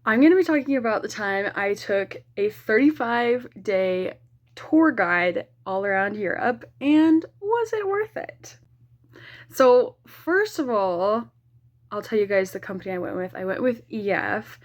I'm going to be talking about the time I took a 35-day tour guide all around Europe, and was it worth it? So, first of all, I'll tell you guys the company I went with. I went with EF,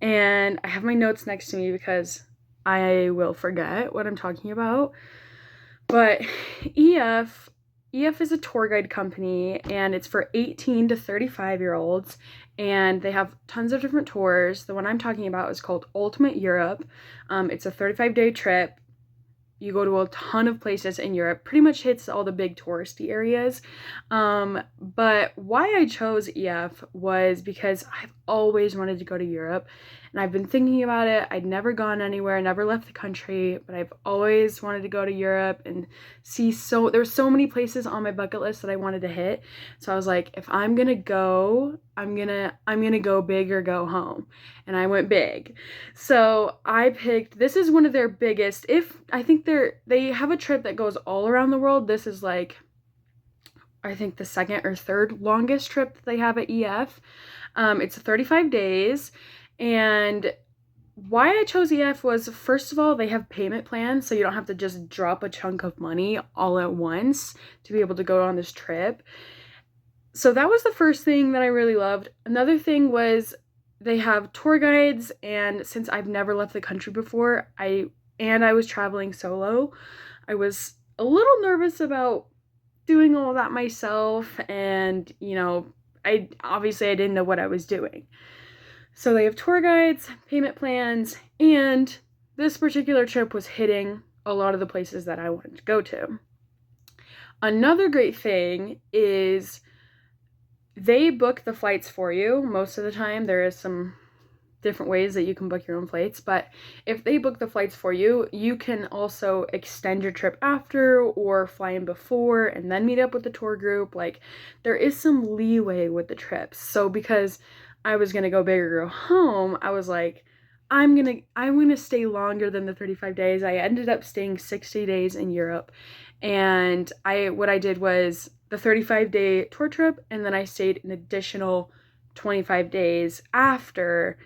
and I have my notes next to me because I will forget what I'm talking about. But EF EF is a tour guide company, and it's for 18 to 35-year-olds, and they have tons of different tours. The one I'm talking about is called Ultimate Europe. It's a 35-day trip. You go to a ton of places in Europe, pretty much hits all the big touristy areas. But why I chose EF was because I've always wanted to go to Europe, and I've been thinking about it. I'd never gone anywhere, never left the country, but I've always wanted to go to Europe and see. So there's so many places on my bucket list that I wanted to hit. So I was like, if I'm gonna go, I'm gonna go big or go home, and I went big. So I picked, this is one of their biggest, if I think they have a trip that goes all around the world. This is like, I think the second or third longest trip that they have at EF. It's 35 days. And why I chose EF was, first of all, they have payment plans, so you don't have to just drop a chunk of money all at once to be able to go on this trip. So that was the first thing that I really loved. Another thing was they have tour guides, and since I've never left the country before, I was traveling solo, I was a little nervous about doing all that myself, and I didn't know what I was doing. So they have tour guides, payment plans, and this particular trip was hitting a lot of the places that I wanted to go to. Another great thing is they book the flights for you most of the time. There is some different ways that you can book your own flights, but if they book the flights for you, you can also extend your trip after or fly in before and then meet up with the tour group. Like, there is some leeway with the trips. So because I was gonna go big or go home, I was like, I'm gonna stay longer than the 35 days. I ended up staying 60 days in Europe, and what I did was the 35-day tour trip, and then I stayed an additional 25 days after,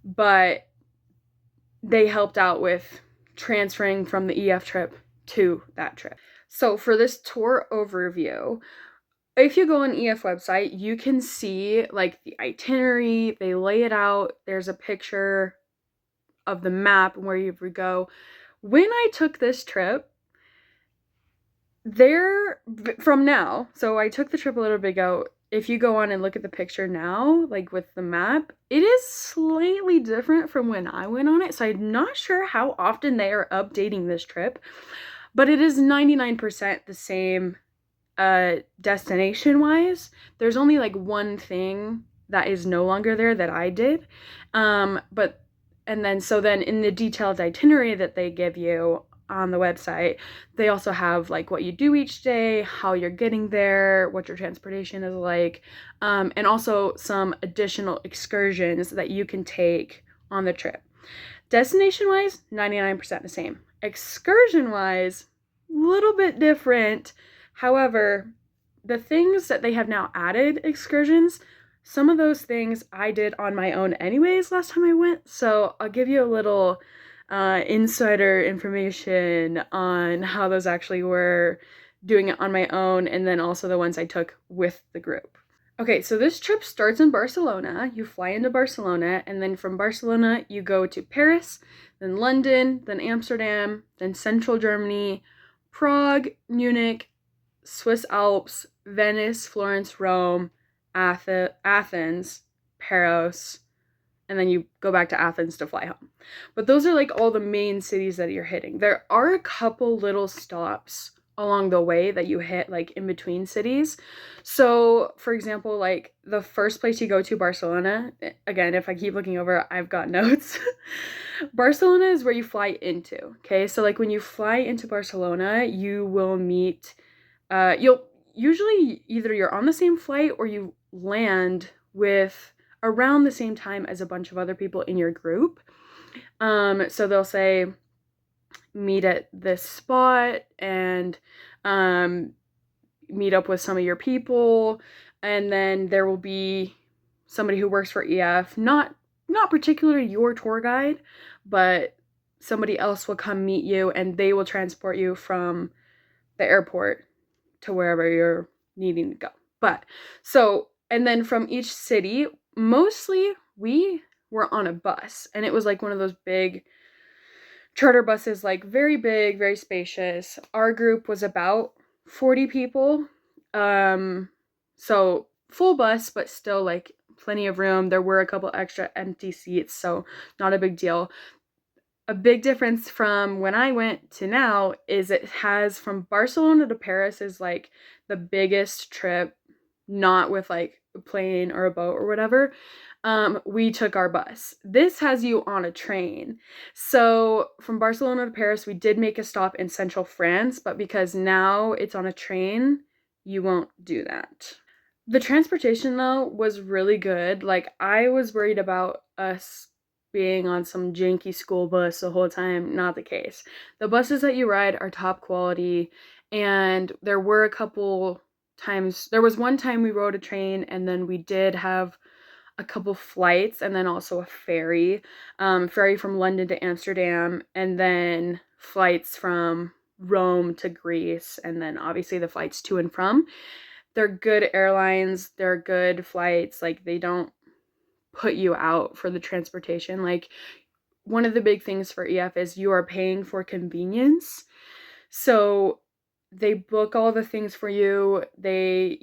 but they helped out with transferring from the EF trip to that trip. So for this tour overview, if you go on EF website, you can see like the itinerary, they lay it out. There's a picture of the map and where you would go. When I took this trip, so I took the trip a little bit ago. If you go on and look at the picture now, like with the map, it is slightly different from when I went on it. So I'm not sure how often they are updating this trip, but it is 99% the same destination wise. There's only like one thing that is no longer there that I did. So then in the detailed itinerary that they give you on the website, they also have like what you do each day, how you're getting there, what your transportation is like, and also some additional excursions that you can take on the trip. Destination wise, 99% the same. Excursion wise, a little bit different. However, the things that they have now added excursions, some of those things I did on my own anyways last time I went. So I'll give you a little insider information on how those actually were, doing it on my own, and then also the ones I took with the group. Okay, so this trip starts in Barcelona. You fly into Barcelona, and then from Barcelona, you go to Paris, then London, then Amsterdam, then central Germany, Prague, Munich, Swiss Alps, Venice, Florence, Rome, Athens, Paros, and then you go back to Athens to fly home. But those are like all the main cities that you're hitting. There are a couple little stops along the way that you hit like in between cities. So for example, like the first place you go to, Barcelona, again, if I keep looking over, I've got notes. Barcelona is where you fly into. Okay, so like when you fly into Barcelona, you will meet you'll usually either you're on the same flight or you land with around the same time as a bunch of other people in your group. So they'll say meet at this spot and meet up with some of your people, and then there will be somebody who works for EF, not not particularly your tour guide, but somebody else will come meet you and they will transport you from the airport to wherever you're needing to go. But so, and then from each city, mostly we were on a bus, and it was like one of those big charter buses, like very big, very spacious. Our group was about 40 people. So full bus, but still like plenty of room. There were a couple extra empty seats, so not a big deal. A big difference from when I went to now is it has from Barcelona to Paris is like the biggest trip, not with like a plane or a boat or whatever. We took our bus. This has you on a train. So from Barcelona to Paris, we did make a stop in central France, but because now it's on a train, you won't do that. The transportation though was really good. Like I was worried about us being on some janky school bus the whole time. Not the case. The buses that you ride are top quality, and there were a couple times, there was one time we rode a train, and then we did have a couple flights, and then also a ferry from London to Amsterdam, and then flights from Rome to Greece, and then obviously the flights to and from. They're good airlines, they're good flights, like they don't put you out for the transportation. Like one of the big things for EF is you are paying for convenience. So they book all the things for you. They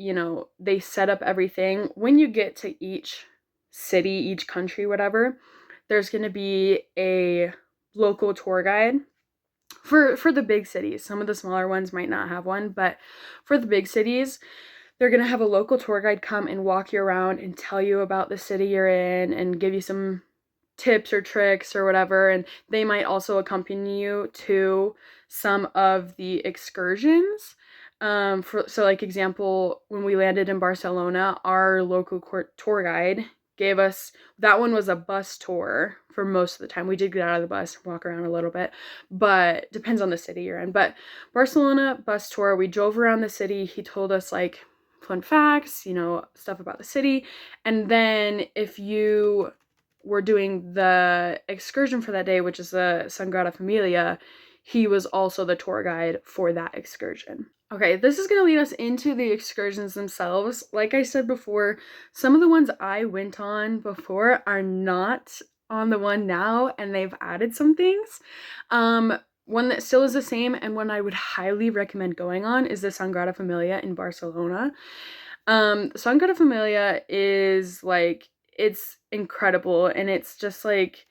set up everything. When you get to each city, each country, whatever, there's going to be a local tour guide for the big cities. Some of the smaller ones might not have one, but for the big cities, they're going to have a local tour guide come and walk you around and tell you about the city you're in and give you some tips or tricks or whatever. And they might also accompany you to some of the excursions. So like example, when we landed in Barcelona, our local tour guide gave us, that one was a bus tour for most of the time. We did get out of the bus, walk around a little bit, but depends on the city you're in. But Barcelona bus tour, we drove around the city. He told us like fun facts, stuff about the city. And then if you were doing the excursion for that day, which is the Sagrada Familia, he was also the tour guide for that excursion. Okay, this is going to lead us into the excursions themselves. Like I said before, some of the ones I went on before are not on the one now, and they've added some things. One that still is the same and one I would highly recommend going on is the Sagrada Familia in Barcelona. Sagrada Familia is like, it's incredible, and it's just like,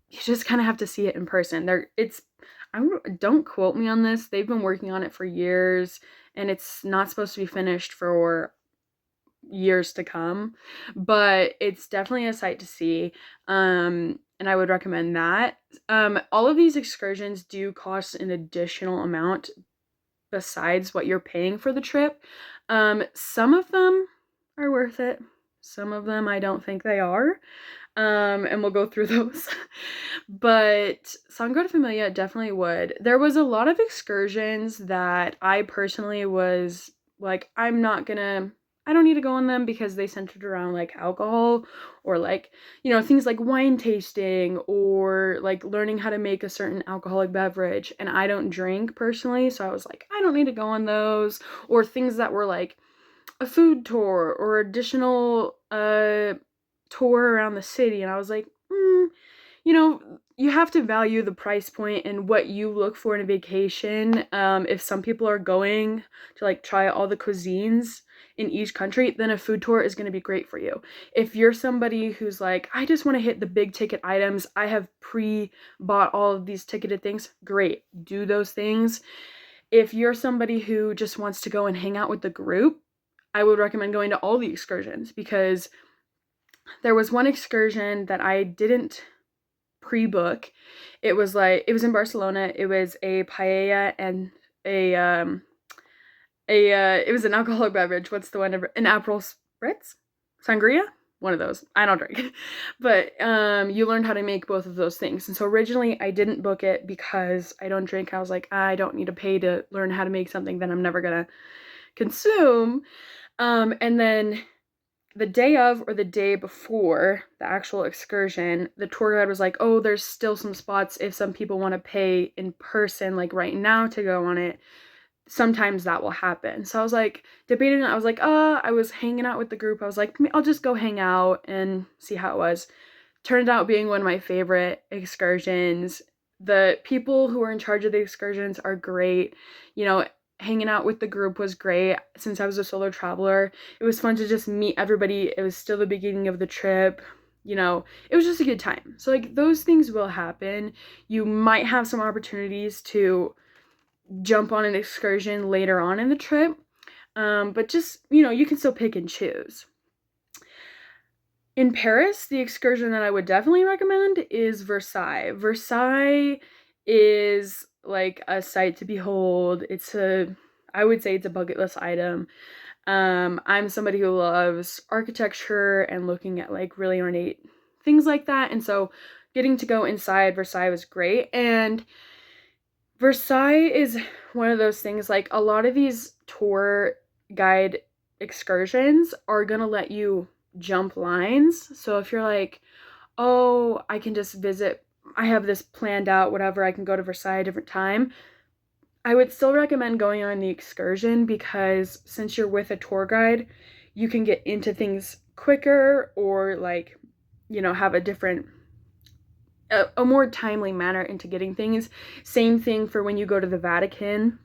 you just kind of have to see it in person. Don't quote me on this. They've been working on it for years, and it's not supposed to be finished for years to come, but it's definitely a sight to see. And I would recommend that. All of these excursions do cost an additional amount besides what you're paying for the trip. Some of them are worth it. Some of them I don't think they are. And we'll go through those. But Sagrada Familia definitely would. There was a lot of excursions that I personally was like, I don't need to go on them because they centered around like alcohol or like, things like wine tasting or like learning how to make a certain alcoholic beverage. And I don't drink personally, so I was like, I don't need to go on those. Or things that were like a food tour or additional tour around the city. And I was like, you have to value the price point and what you look for in a vacation. If some people are going to like try all the cuisines in each country, then a food tour is going to be great for you. If you're somebody who's like, I just want to hit the big ticket items, I have pre-bought all of these ticketed things, great, do those things. If you're somebody who just wants to go and hang out with the group, I would recommend going to all the excursions, because there was one excursion that I didn't pre-book. It was in Barcelona. It was a paella and it was an alcoholic beverage. What's the one? An Aperol Spritz? Sangria? One of those. I don't drink. But you learned how to make both of those things. And so originally I didn't book it because I don't drink. I was like, I don't need to pay to learn how to make something that I'm never gonna consume. And then the day of or the day before the actual excursion, the tour guide was like, oh, there's still some spots if some people want to pay in person, like right now, to go on it. Sometimes that will happen. So I was like debating. I was like, I was hanging out with the group. I was like, I'll just go hang out and see how it was. Turned out being one of my favorite excursions. The people who are in charge of the excursions are great. You know, hanging out with the group was great. Since I was a solo traveler, it was fun to just meet everybody. It was still the beginning of the trip. You know, it was just a good time. So like those things will happen. You might have some opportunities to jump on an excursion later on in the trip, but just, you know, you can still pick and choose. In Paris, the excursion that I would definitely recommend is Versailles. Versailles is like a sight to behold. I would say it's a bucket list item. I'm somebody who loves architecture and looking at like really ornate things like that, and so getting to go inside Versailles was great. And Versailles is one of those things, like a lot of these tour guide excursions are gonna let you jump lines. So if you're like, oh, I can just visit, I have this planned out, whatever, I can go to Versailles a different time, I would still recommend going on the excursion, because since you're with a tour guide, you can get into things quicker, or like, you know, have a more timely manner into getting things. Same thing for when you go to the Vatican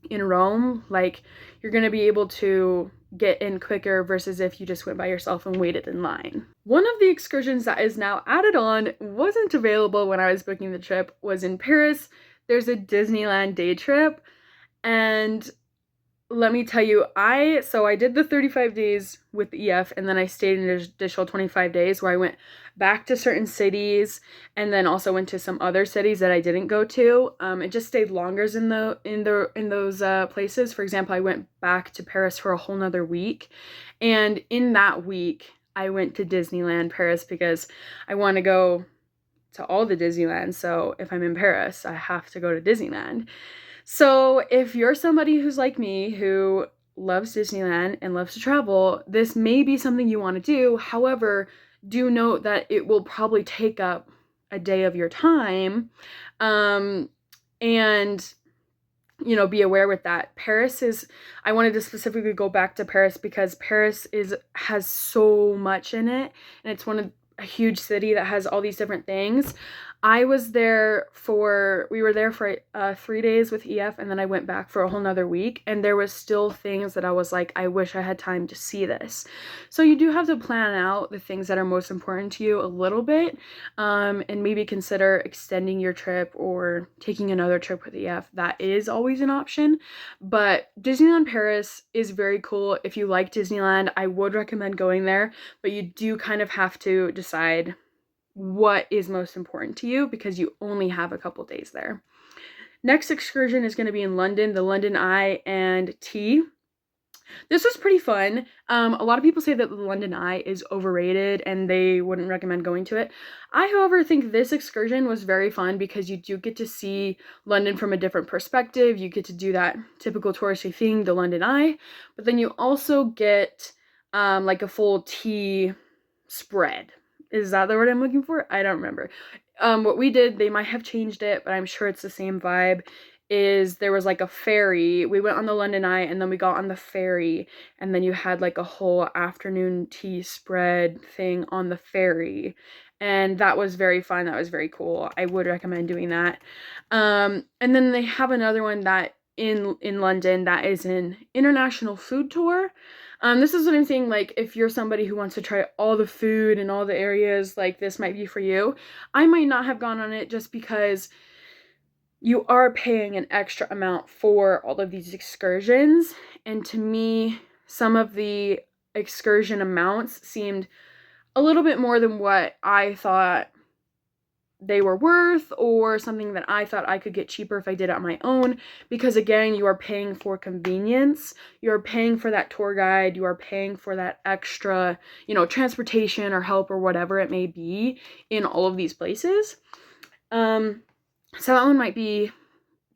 in Rome. Like, you're going to be able to get in quicker versus if you just went by yourself and waited in line. One of the excursions that is now added on, wasn't available when I was booking the trip, was in Paris. There's a Disneyland day trip, and let me tell you, I did the 35 days with EF, and then I stayed an additional 25 days where I went back to certain cities and then also went to some other cities that I didn't go to. It just stayed longer in those places. For example, I went back to Paris for a whole nother week, and in that week I went to Disneyland Paris because I want to go to all the Disneyland. So if I'm in Paris, I have to go to Disneyland. So if you're somebody who's like me, who loves Disneyland and loves to travel, this may be something you want to do. However, do note that it will probably take up a day of your time. And, you know, be aware with that. I wanted to specifically go back to Paris because Paris has so much in it, and it's a huge city that has all these different things. We were there for 3 days with EF, and then I went back for a whole nother week, and there was still things that I was like, I wish I had time to see this. So you do have to plan out the things that are most important to you a little bit, and maybe consider extending your trip or taking another trip with EF. That is always an option. But Disneyland Paris is very cool. If you like Disneyland, I would recommend going there, but you do kind of have to decide what is most important to you because you only have a couple days there. Next excursion is going to be in London, the London Eye and Tea. This was pretty fun. A lot of people say that the London Eye is overrated and they wouldn't recommend going to it. I, however, think this excursion was very fun because you do get to see London from a different perspective. You get to do that typical touristy thing, the London Eye, but then you also get like a full tea spread. Is that the word I'm looking for? I don't remember. What we did, they might have changed it, but I'm sure it's the same vibe, is there was like a ferry. We went on the London Eye and then we got on the ferry, and then you had like a whole afternoon tea spread thing on the ferry. And that was very fun. That was very cool. I would recommend doing that. And then they have another one that in London that is an international food tour. This is what I'm saying, like, if you're somebody who wants to try all the food in all the areas, like, this might be for you. I might not have gone on it just because you are paying an extra amount for all of these excursions, and to me, some of the excursion amounts seemed a little bit more than what I thought they were worth, or something that I thought I could get cheaper if I did it on my own, because again, you are paying for convenience, you're paying for that tour guide, you are paying for that extra, you know, transportation or help or whatever it may be in all of these places. So that one might be,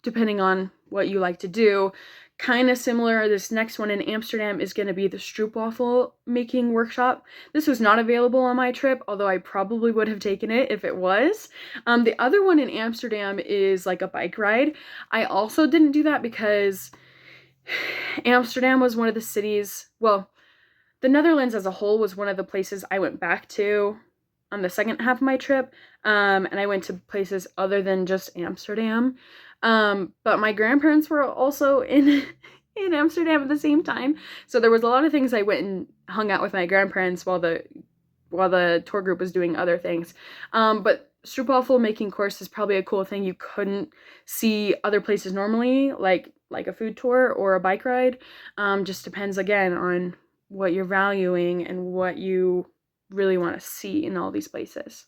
depending on what you like to do, kind of similar, this next one in Amsterdam is going to be the stroopwafel making workshop. This was not available on my trip, although I probably would have taken it if it was. The other one in Amsterdam is like a bike ride. I also didn't do that because Amsterdam was one of the cities, well, the Netherlands as a whole was one of the places I went back to on the second half of my trip, and I went to places other than just Amsterdam. But my grandparents were also in in Amsterdam at the same time, so there was a lot of things I went and hung out with my grandparents while the tour group was doing other things. But stroopwafel making course is probably a cool thing you couldn't see other places normally, like a food tour or a bike ride. Just depends again on what you're valuing and what you really want to see in all these places.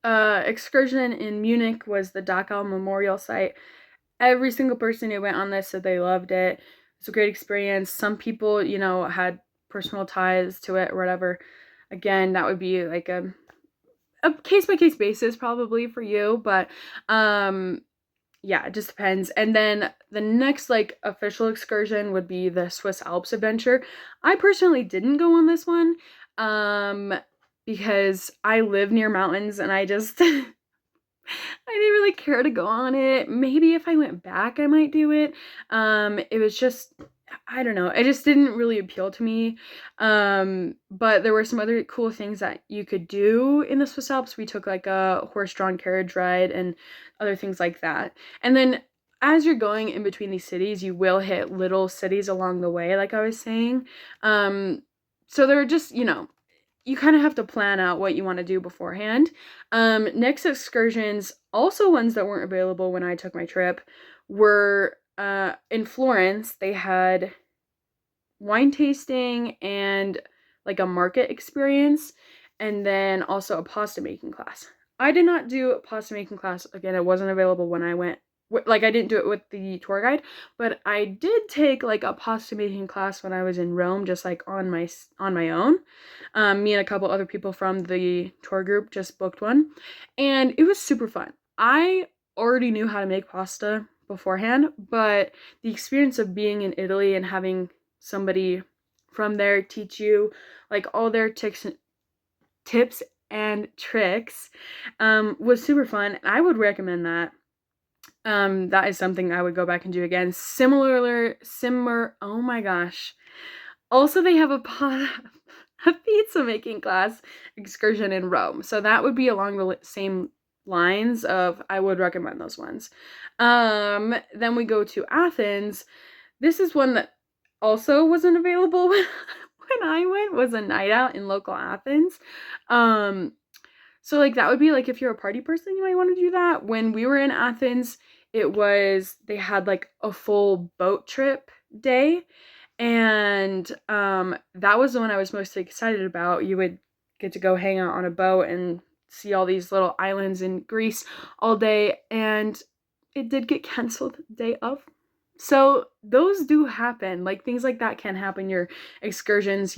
Excursion in Munich was the Dachau Memorial Site. Every single person who went on this said they loved it. It was a great experience. Some people, had personal ties to it or whatever. Again, that would be like a case-by-case basis probably for you, but yeah, it just depends. And then the next official excursion would be the Swiss Alps adventure. I personally didn't go on this one because I live near mountains and I just I didn't really care to go on it. Maybe if I went back I might do it. It was just, I don't know, it just didn't really appeal to me. But there were some other cool things that you could do in the Swiss Alps. We took like a horse-drawn carriage ride and other things like that. And then as you're going in between these cities, you will hit little cities along the way, like I was saying. So they're just, you kind of have to plan out what you want to do beforehand. Next excursions, also ones that weren't available when I took my trip, were in Florence. They had wine tasting and like a market experience, and then also a pasta making class. I did not do a pasta making class. Again, it wasn't available when I went. Like, I didn't do it with the tour guide, but I did take like a pasta making class when I was in Rome, just like on my own. Me and a couple other people from the tour group just booked one, and it was super fun. I already knew how to make pasta beforehand, but the experience of being in Italy and having somebody from there teach you like all their tips and tricks was super fun. I would recommend that. That is something I would go back and do again. Oh my gosh. Also, they have a pizza making class excursion in Rome. So that would be along the same lines of, I would recommend those ones. Then we go to Athens. This is one that also wasn't available when I went, was a night out in local Athens. So like that would be like if you're a party person, you might want to do that. When we were in Athens, they had like a full boat trip day, and that was the one I was most excited about. You would get to go hang out on a boat and see all these little islands in Greece all day, and it did get canceled the day of. So those do happen. Like, things like that can happen. Your excursions,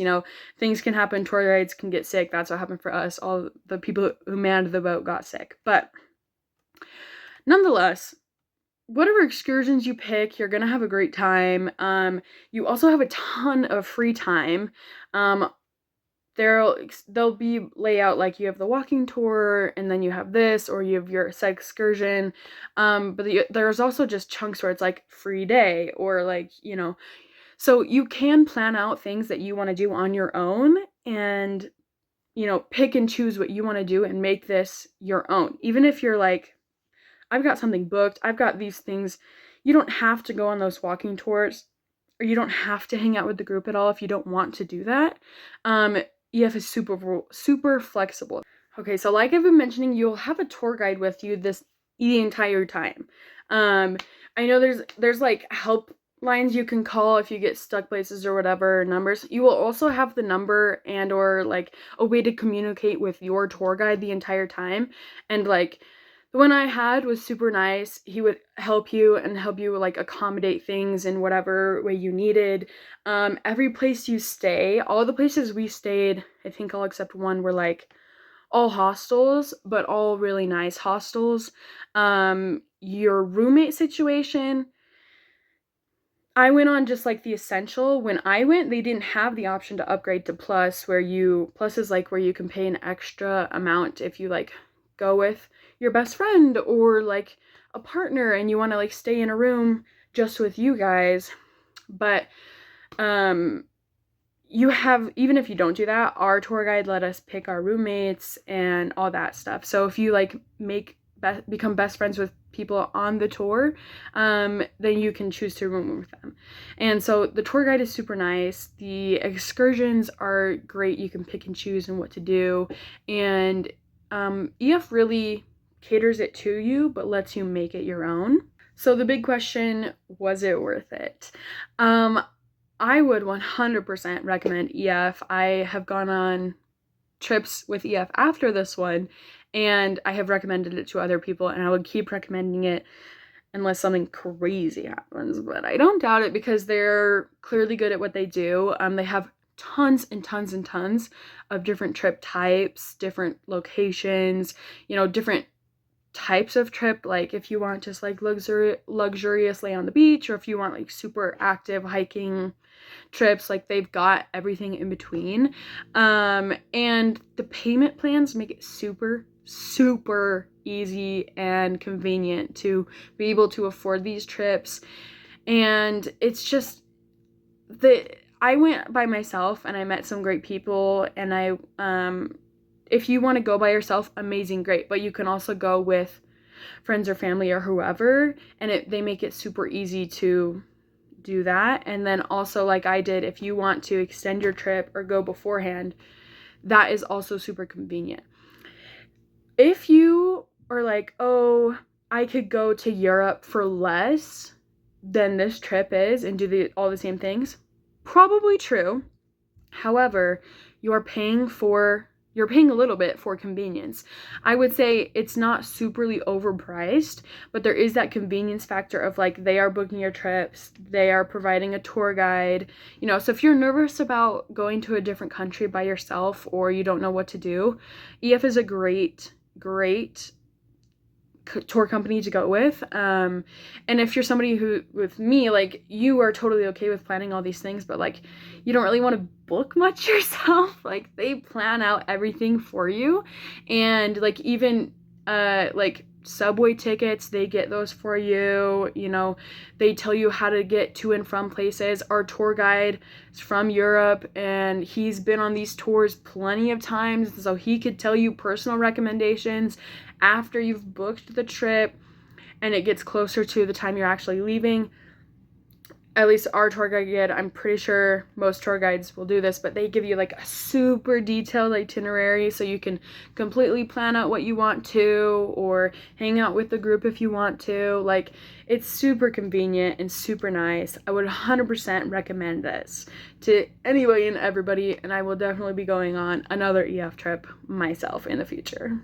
things can happen. Tour guides can get sick. That's what happened for us. All the people who manned the boat got sick. But nonetheless, whatever excursions you pick, you're gonna have a great time. You also have a ton of free time. There'll be layout like you have the walking tour, and then you have this, or you have your set excursion. But there's also just chunks where it's like free day, or like, so you can plan out things that you want to do on your own, and pick and choose what you want to do and make this your own. Even if you're like, I've got something booked, I've got these things, you don't have to go on those walking tours, or you don't have to hang out with the group at all if you don't want to do that. EF is super flexible. Okay, so like I've been mentioning, you'll have a tour guide with you the entire time. I know there's like helplines you can call if you get stuck places or whatever, numbers. You will also have the number and or like a way to communicate with your tour guide the entire time. And like the one I had was super nice. He would help you like accommodate things in whatever way you needed. Every place you stay, all the places we stayed, I think all except one, were like all hostels, but all really nice hostels. Your roommate situation, I went on just like the essential. When I went, they didn't have the option to upgrade to plus, plus is like where you can pay an extra amount if you like go with your best friend or like a partner and you want to like stay in a room just with you guys. But you have, even if you don't do that, our tour guide let us pick our roommates and all that stuff. So if you like become best friends with people on the tour, then you can choose to room with them. And so the tour guide is super nice. The excursions are great. You can pick and choose and what to do. And EF really caters it to you, but lets you make it your own. So the big question, was it worth it? I would 100% recommend EF. I have gone on trips with EF after this one, and I have recommended it to other people, and I would keep recommending it unless something crazy happens, but I don't doubt it because they're clearly good at what they do. They have tons and tons and tons of different trip types, different locations, different types of trip, like if you want just like luxuriously on the beach, or if you want like super active hiking trips, like they've got everything in between. And the payment plans make it super easy and convenient to be able to afford these trips. And it's just I went by myself and I met some great people, and if you want to go by yourself, amazing, great, but you can also go with friends or family or whoever, and they make it super easy to do that. And then also, like I did, if you want to extend your trip or go beforehand, that is also super convenient. If you are like, oh, I could go to Europe for less than this trip is and do all the same things, probably true. However, you're paying a little bit for convenience. I would say it's not superly overpriced, but there is that convenience factor of like they are booking your trips, they are providing a tour guide, so if you're nervous about going to a different country by yourself or you don't know what to do, EF is a great tour company to go with. And if you're somebody who, with me, like you are totally okay with planning all these things, but like you don't really want to book much yourself, like they plan out everything for you. And like even like subway tickets, they get those for you. They tell you how to get to and from places. Our tour guide is from Europe and he's been on these tours plenty of times, so he could tell you personal recommendations after you've booked the trip and it gets closer to the time you're actually leaving. At least our tour guide did. I'm pretty sure most tour guides will do this, but they give you like a super detailed itinerary so you can completely plan out what you want to, or hang out with the group if you want to. Like, it's super convenient and super nice. I would 100% recommend this to anybody and everybody, and I will definitely be going on another EF trip myself in the future.